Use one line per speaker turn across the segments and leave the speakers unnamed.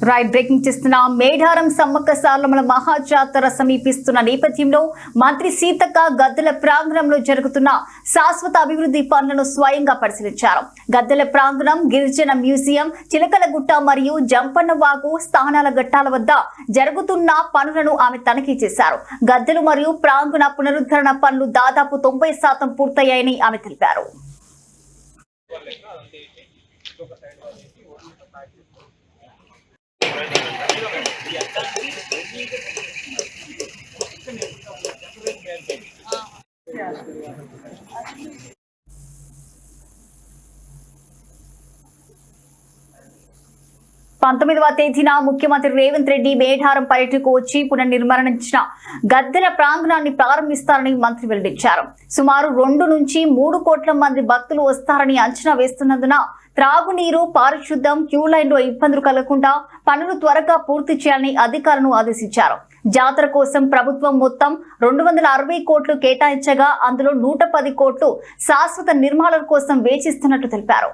Right breaking చేస్తున్న మేడారం సమ్మక్క సారలమ్మల మహాజాతర సమీపిస్తున్న నేపథ్యంలో మంత్రి సీతక్క గద్దెల ప్రాంగణంలో జరుగుతున్న శాశ్వత అభివృద్ధి పనులను స్వయంగా పరిశీలించారు. గద్దెల ప్రాంగణం, గిరిజన మ్యూజియం, చిలకలగుట్ట మరియు జంపన్నవాగు స్థానాల ఘట్టాల వద్ద జరుగుతున్న పనులను ఆమె తనిఖీ చేశారు. గద్దెలు మరియు ప్రాంగణ పునరుద్ధరణ పనులు దాదాపు 90% పూర్తయ్యాయని ఆమె తెలిపారు. 19వ తేదీన ముఖ్యమంత్రి రేవంత్ రెడ్డి మేడారం పర్యటనకు వచ్చి పునర్నిర్మించిన గద్దెల ప్రాంగణాన్ని ప్రారంభిస్తారని మంత్రి వెల్లడించారు. సుమారు 2 నుంచి 3 కోట్ల మంది భక్తులు వస్తారని అంచనా వేస్తున్నందున త్రాగునీరు, పారిశుద్ధ్యం, క్యూ లైన్లో ఇబ్బందులు కలగకుండా పనులు త్వరగా పూర్తి చేయాలని అధికారులను ఆదేశించారు. జాతర కోసం ప్రభుత్వం మొత్తం 260 కోట్లు కేటాయించగా అందులో 110 కోట్లు శాశ్వత నిర్మాణాల కోసం వేచిస్తున్నట్టు తెలిపారు.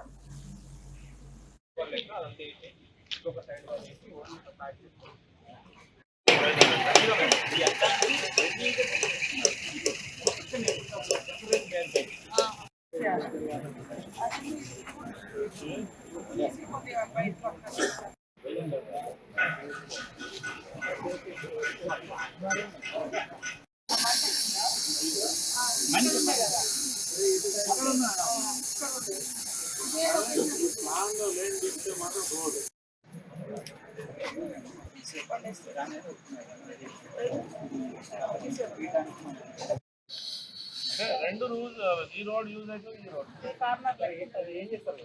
రెండు రూల్స్ ఈ రోడ్ యూజ్ అయితే ఈ రోడ్ కార్నర్ ఏం చేస్తారు.